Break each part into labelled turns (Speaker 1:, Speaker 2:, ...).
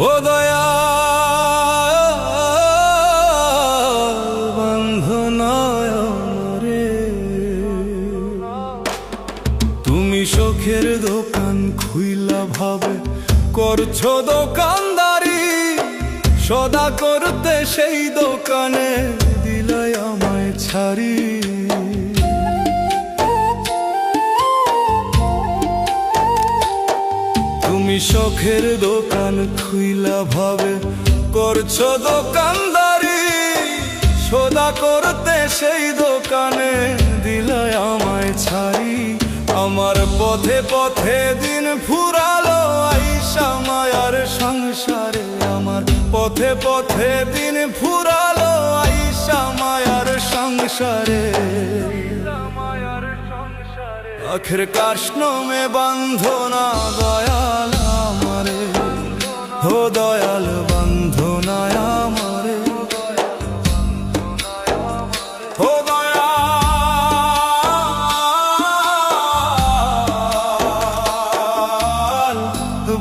Speaker 1: ও দয়া বন্ধু নয়নরে, তুমি শোকের দোকান খুইলা ভাবে করছো দোকানদারি, সদা করতে সেই দোকানে দিলাই আমায় ছাড়ি। তুমি শখের দোকান খুইলা ভাবে করছো দোকানদারি, সদা করতে সেই দোকানে দিলাই আমায় ছাড়ি। আমার পথে পথে দিন ফুরালো আইসা মায়ার সংসারে, আমার পথে পথে দিন ফুরালো আইসা মায়ার সংসারে। আখের কাষ্ণ মে বান্ধো না দয়াল আমারে, ও দয়াল বান্ধো না আমারে, ও দয়াল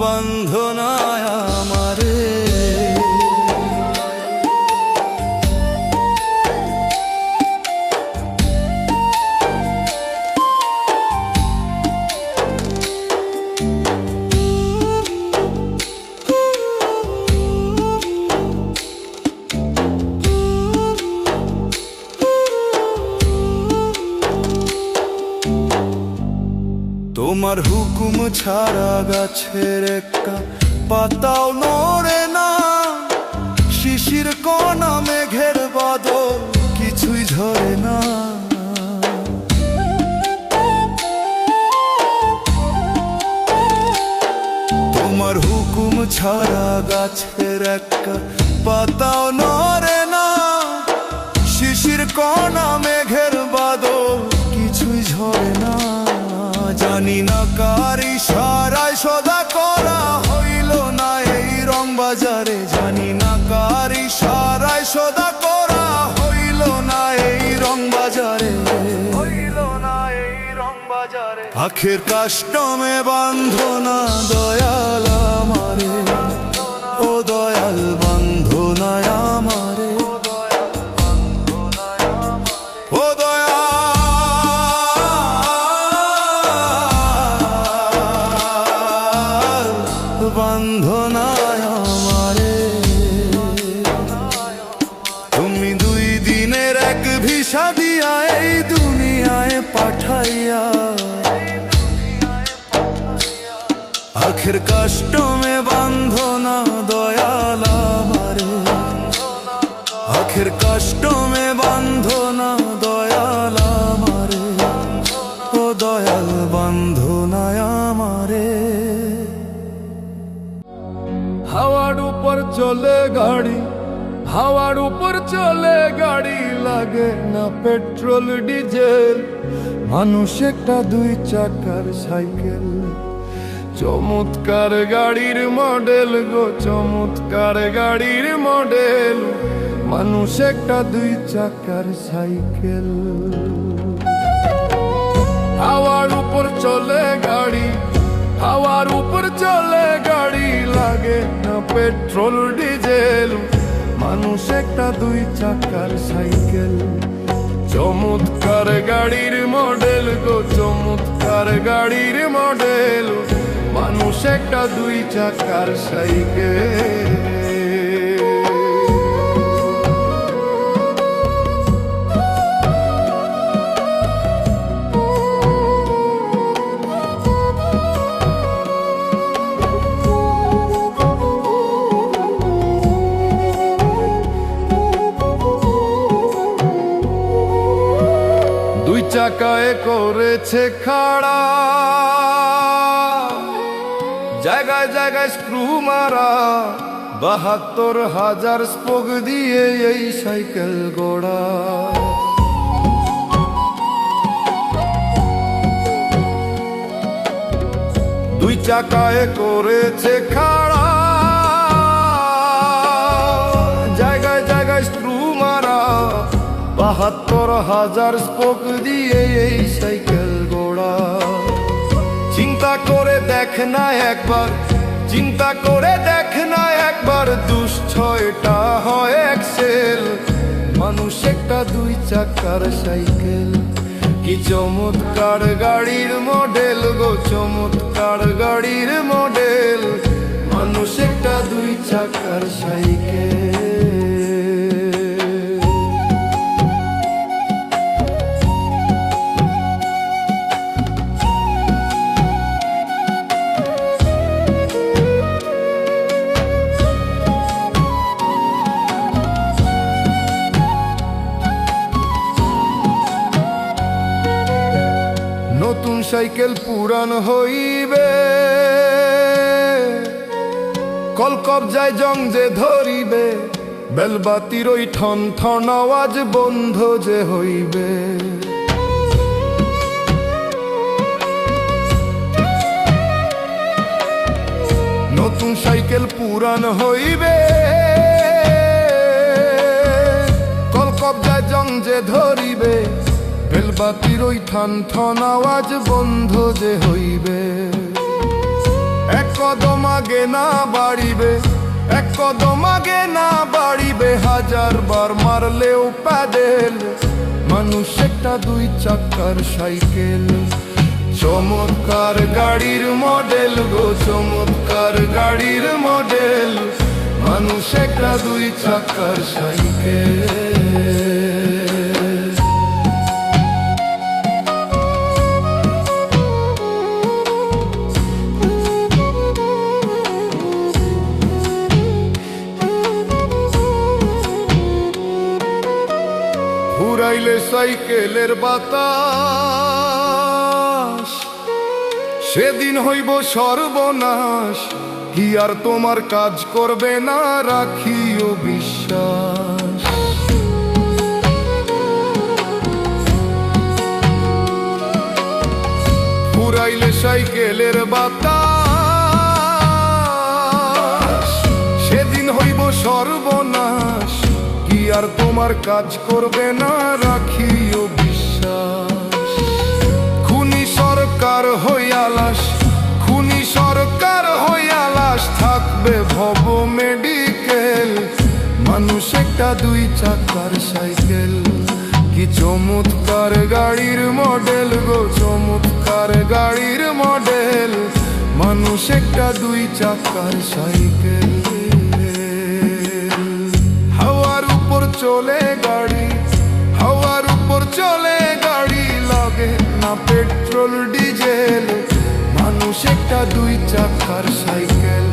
Speaker 1: বান্ধো না আমারে। তোমার হুকুম ছাড়া গাছের একটা পাতাও নড়ে না, শিশির কোনা মেঘের বাদল কিছুই ঝরে না। তোমার হুকুম ছাড়া গাছের একটা পাতাও নড়ে না, শিশির কোনা মেঘের বাদল কিছুই ঝরে না। জানি না কার ইশারায় সদা করা হইল না এই রং বাজারে, জানি না কার ইশারায় সদা করা হইল না এই রং বাজারে, হইল না এই রং বাজারে। আখের কাষ্টমে বান্ধো না দয়াল আমারে, ও দয়াল বান্ধো না আমারে, ও দয়াল বান্ধো না আমারে। তুমি দুই দিনের এক ভিসা দিয়া এই দুনিয়ায় পাঠাইয়া, আখের কাষ্টমে বান্ধো না দয়াল আমারে, আখের কাষ্টমে বান্ধো না দয়াল আমারে, ও দয়াল বান্ধো না আমারে। হাওয়ার উপর চলে গাড়ি, হাওয়ার উপর চলে গাড়ি, লাগে না পেট্রোল ডিজেল, মানুষ একটা দুই চাকার সাইকেল। চমৎকার গাড়ির মডেল গো, চমৎকার গাড়ির মডেল, মানুষ একটা দুই চাকার সাইকেল। হাওয়ার উপর চলে গাড়ি, হাওয়ার উপর চলে গাড়ি, লাগে না পেট্রোল ডিজেল, মানুষ একটা দুই চাকার সাইকেল। চমৎকার গাড়ির মডেল গো, চমৎকার গাড়ির মডেল, মানুষ একটা দুই চাকার সাইকেল। দুই চাকায় করেছে খাড়া, জায়গায় জায়গায় স্ক্রু মারা, ৭২,০০০ স্পোক দিয়ে এই সাইকেল গোড়া। দুই চাকায় করেছে খাড়া, জায়গায় জায়গায় স্ক্রু মারা, ৭২,০০০ স্পোক দিয়ে এই সাইকেল গোড়া। চিন্তা করে দেখ না একবার, চিন্তা করে দেখ না দুশ্চয়টা হয় এক্সেল, মানুষ একটা দুই চাকার সাইকেল। কি চমৎকার গাড়ির মডেল গো, চমৎকার গাড়ির মডেল, মানুষ একটা দুই চাকার সাইকেল। নতুন সাইকেল পুরান হইবে, কলকবজায় জং যে ধরিবে, বেলবাতির ওই ঠন ঠন আওয়াজ বন্ধ যে হইবে। নতুন সাইকেল পুরান হইবে, কলকবজায় জং যে ধরিবে, বেলবাতির ওই ঠন ঠন আওয়াজ বন্ধ যে হইবে। এক কদম আগে না বাড়িবে, এক কদম আগে না বাড়িবে, হাজার বার মারলেও প্যাডেল, মানুষ একটা দুই চাকার সাইকেল। চমৎকার গাড়ির মডেল গো, চমৎকার গাড়ির মডেল, মানুষ একটা দুই চাকার সাইকেল। ফুরাইলে সাইকেলের বাতাস, সেদিন হইব সর্বনাশ, কি আর তোমার কাজ করবে না, রাখিও বিশ্বাস। ফুরাইলে সাইকেলের বাতাস, সেদিন হইব সর্বনাশ, কি আর তোমার কাজ করবে না, রাখিও বিশ্বাস। খুনি সরকার হইয়া লাশ, খুনি সরকার হইয়া লাশ, থাকবে ভব মেডিকেল, মানুষ একটা দুই চাকার সাইকেল। কি চমৎকার গাড়ির মডেল গো, চমৎকার গাড়ির মডেল, মানুষ একটা দুই চাকার সাইকেল। হাওয়ার উপর চলে গাড়ি, হাওয়ার উপর চলে গাড়ি, লাগে না পেট্রোল ডিজেল, মানুষ একটা দুই চাকার সাইকেল।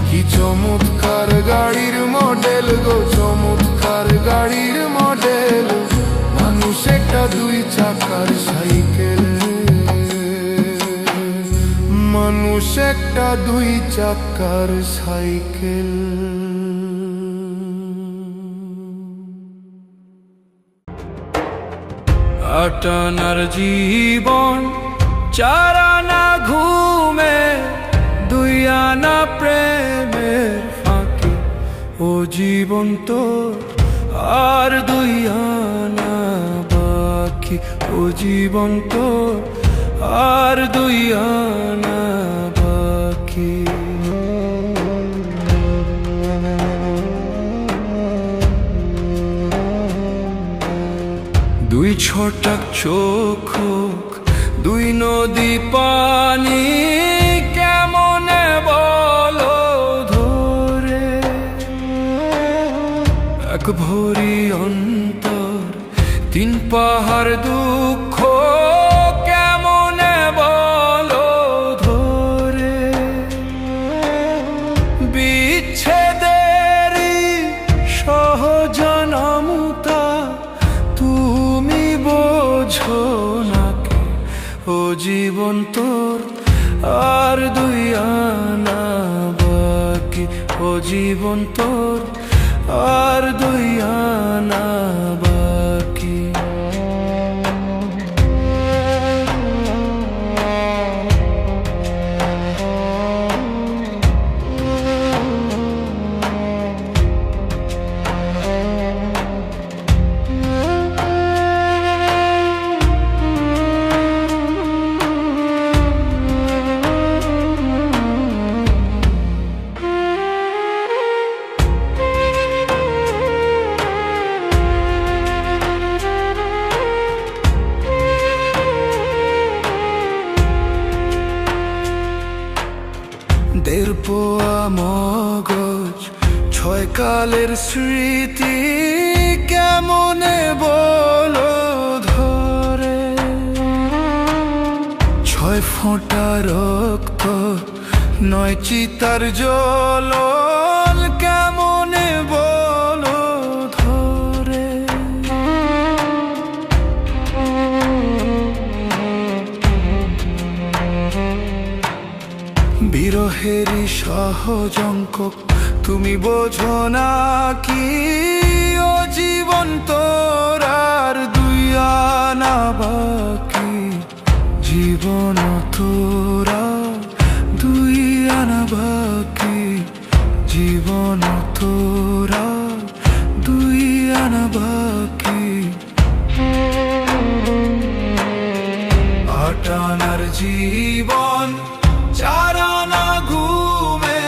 Speaker 1: কি চমৎকার গাড়ির মডেল গো, চমৎকার গাড়ির মডেল, মানুষ একটা দুই চাকার সাইকেল, মানুষ একটা দুই চাকার সাইকেল।
Speaker 2: আটানার জীবন, চার আনা ঘুমে, দুই আনা প্রেমের ফাঁকে, ও জীবন তো আর দুই আনা বাকি, ও জীবন তো আর দুই আনা বাকি। দুই ছটাক চোখ, দুই নদী পানি, কেমনে বলো ধরে, এক ভরি অন্তর, তিন পাহাড় দুঃখ, কেমনে বলো ধরে। বিচ্ছেদেরই সহজনমতা তুমি বোঝো না কে, ও জীবন তোর আর দুই আনা বাকি, ও জীবন তোর আর দুই আনা বাকি। ছয়কালের স্মৃতি কেমনে বলো ধরে, ছয় ফোঁটা রক্ত নয় চিতার জ্বলন কেমনে বলো ধরে। বিরহেরই সহজঙ্ক তুমি বোঝো না কি, ও জীবন তোর আর দুই আনা বাকি, জীবন তোর আর দুই আনা বাকি, জীবন তোর আর দুই আনা বাকি। আট আনার জীবন চার আনা ঘুমে,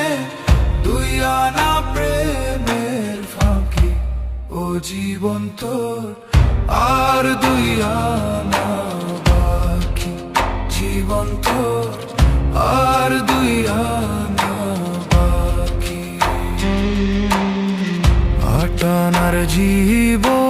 Speaker 2: দুই আনা প্রেমের ফাঁকি, ও জীবন তোর আর দুই আনা বাকি, জীবন তোর আর দুই আনা বাকি। আট আনার জীবন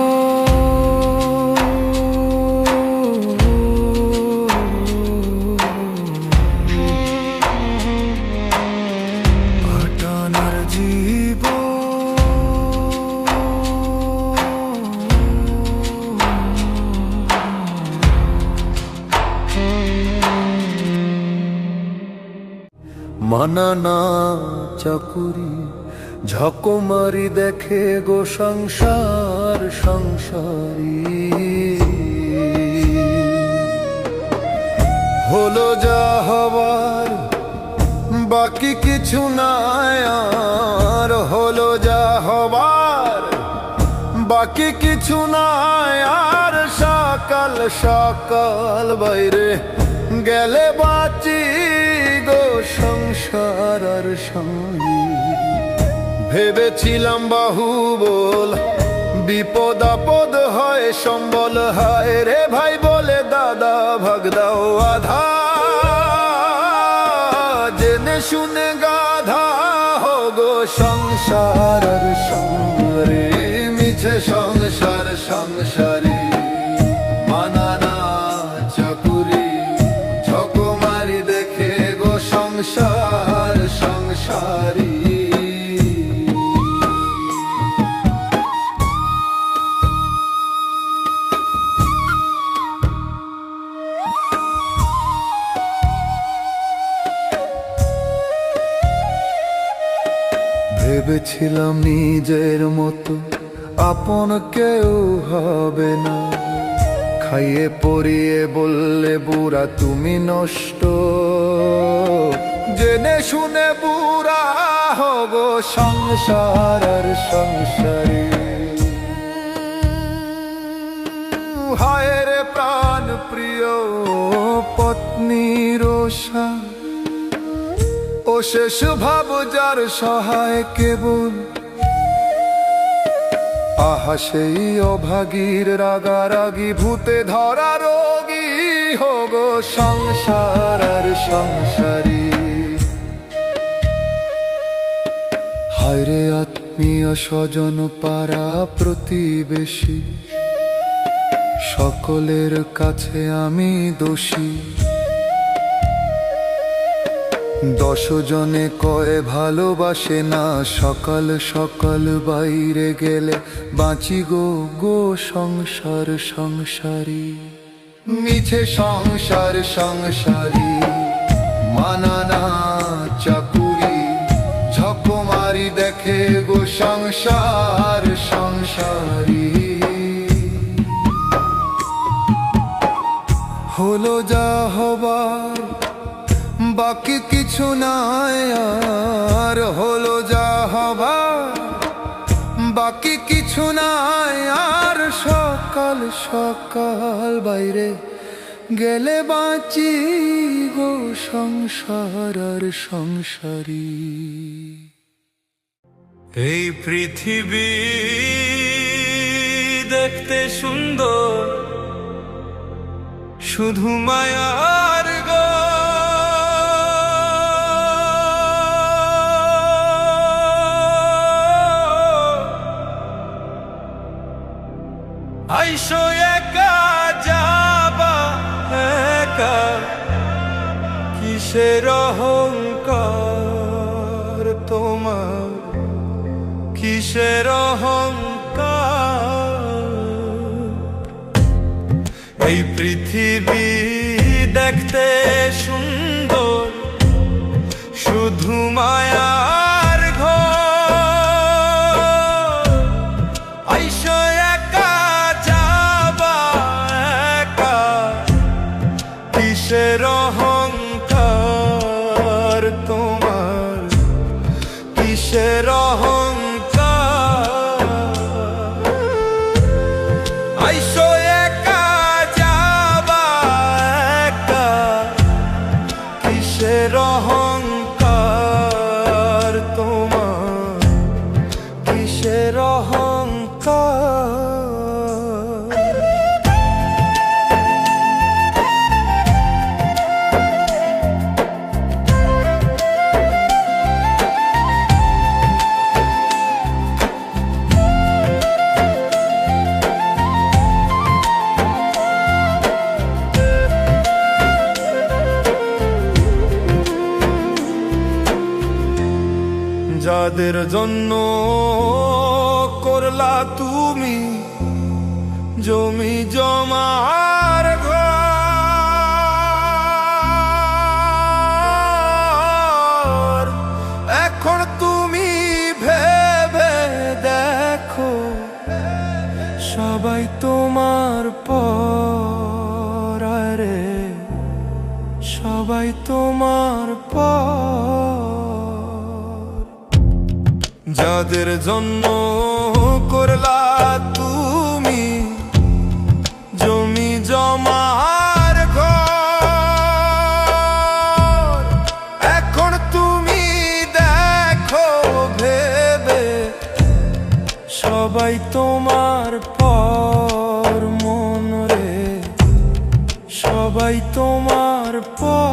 Speaker 2: মানানা চাকুরি ঝকমারি দেখে গো সংসার সংসারী,
Speaker 1: হলো যা হবার বাকি কিছু নাই আর, হলো যা হবার বাকি কিছু নাই আর। সকাল সকাল বাইরে গেলে বাঁচি গো সংসার আর সঙ্গী। ভেবেছিলাম বাহুবল বিপদ আপদ হয় সম্বল, হায় রে ভাই বলে দাদা ভাগ দাও আধা, জেনে শুনে গাধা হো গো সংসার আর সংসারে, মিছে সংসার সংসারে। মানানা চাকুরি ঝকমারি দেখে গো সংসার সংসারী। ভেবেছিলাম নিজের মতো আপন কেউ হবে না, খাইয়ে পরিয়ে বললে বুড়া তুমি নষ্ট, জেনে শুনে বুড়া হগো সংসার আর সংসারী। হায় রে প্রাণ প্রিয় পত্নী রোষা, ও শেষ ভাব যার সহায় কেবল, আহা সেই অভাগীর রাগারাগি ভূতে ধরা রোগী হোগো সংসার আর সংসারী। হায় রে আত্মীয় স্বজন পাড়া প্রতিবেশী, সকলের কাছে আমি দোষী। 10 জনে কয়ে ভালোবাসে না, সকাল সকাল বাইরে গেলে বাঁচি গো গো সংসার সংসারী। মিছে সংসার সংসারী, মানানা চাকুরি ঝকমারি দেখে গো সংসার সংসারী। হলো যা হবার বাকি কিছু নাই আর, হলো যা হবার বাকি কিছু নাই আর। সকাল সকাল বাইরে গেলে বাঁচি গো সংসার আর সংসারী।
Speaker 2: এই পৃথিবী দেখতে সুন্দর, শুধু মায়ার গো আইসো একা যাবা একা, কিসের অহংকার তোমার, কিসের অহংকার। এই পৃথিবী দেখতে সুন্দর, শুধু মায়ার ঘর। আইসো একা যাবা একা, কিসের অহংকার তোমার, কিসের অহংকার। আইসো একা যাবা একা, কিসের অহংকার তোমার, কিসের অহংকার। যাদের জন্য করলা তুমি জমি জমার ঘর, এখন তুমি ভেবে দেখো সবাই তোমার পর, রে সবাই তোমার পর। যাদের জন্য করলা তুমি জমি জমার ঘর, এখন তুমি দেখো ভেবে সবাই তোমার পর, মন রে সবাই তোমার পর।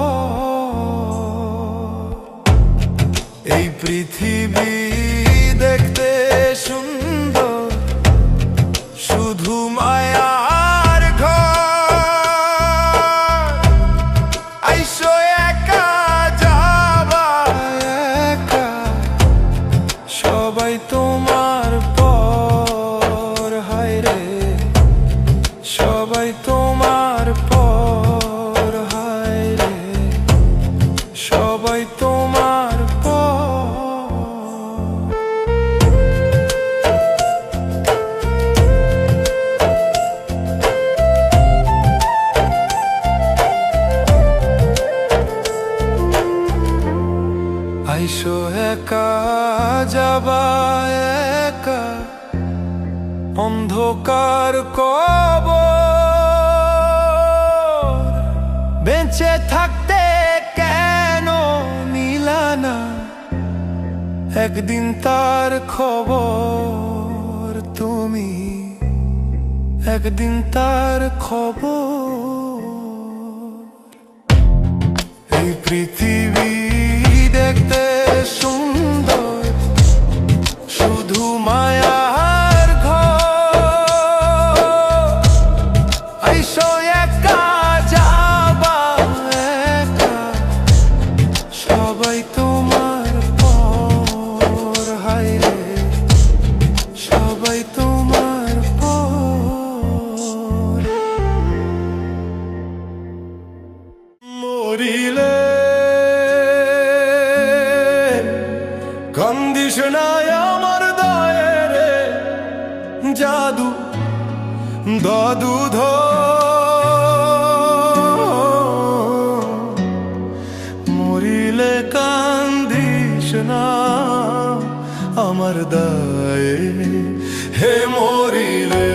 Speaker 2: এই পৃথিবী দেখতে সুন্দর, শুধু মায়ার ঘর। আইসো একা যাবা একা, সবাই তোমার পর, হায় রে সবাই তোমার পর, হায় রে সবাই তোমার পর। আইসো একা যাবা একা, অন্ধকার কবর। বেঁচে থাকতে কেন নিলানা একদিন তার খবর, তুমি একদিন তার খবর। এই পৃথিবী দেখতে সুন্দর, শুধু মায়ার ঘর। আইসো একা যাবা একা, সবাই তোমার পর, হায় রে সবাই তোমার পর। মরিলে কান্দিস না আমার দায়ে রে, জাদু দাদু মরিলে কান্দিস না আমার দায়ে, হে মরিলে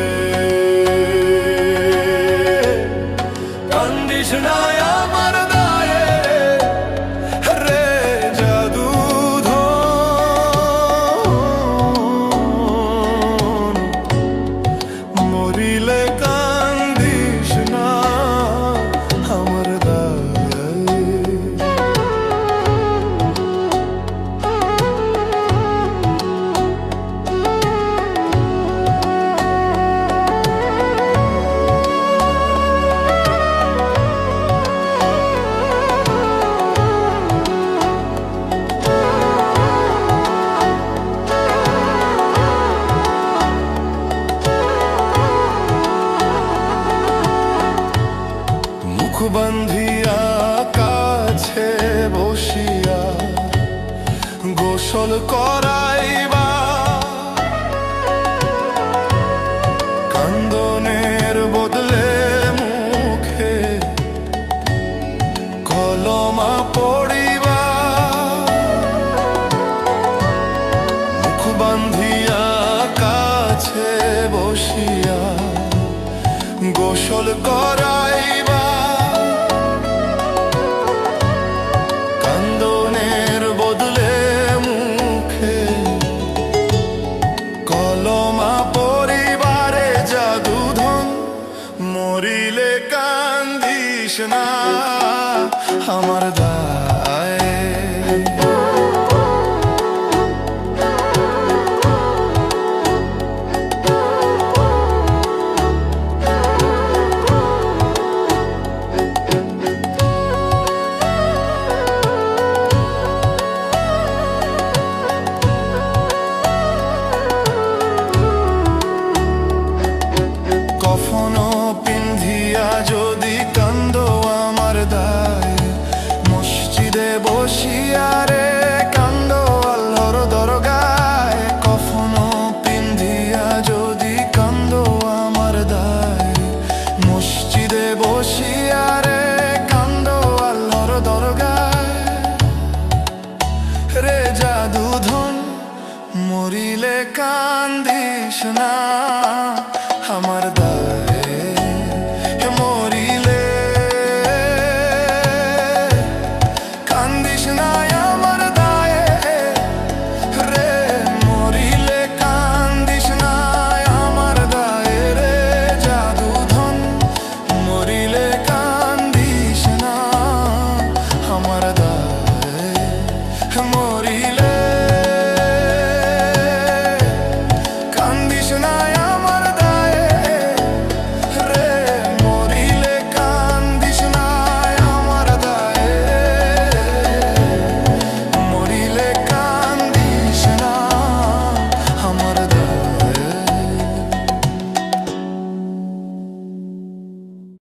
Speaker 2: কান্দিস না আমার দায়ে রে, জাদু মরিলে কান্দিস না আমার দায়ে। বান্ধিয়া কাছে বসিয়া গোসল করাইবা, কান্দনের বদলে মুখে কলমা পরিবারে জাদুধন। মরিলে কান্দিস না আমার দায়, কফন পিন্ধিয়া যদি কান্দ আমার দায়, মসজিদে বসিয়া রে কান্দ আল্লাহর দরগায়। কফন পিন্ধিয়া যদি কান্দ আমার দায়, মসজিদে বসিয়া রে কান্দ আল্লাহর দরগায়। রে জাদুধন মরিলে কান্দিস না আমার দায়।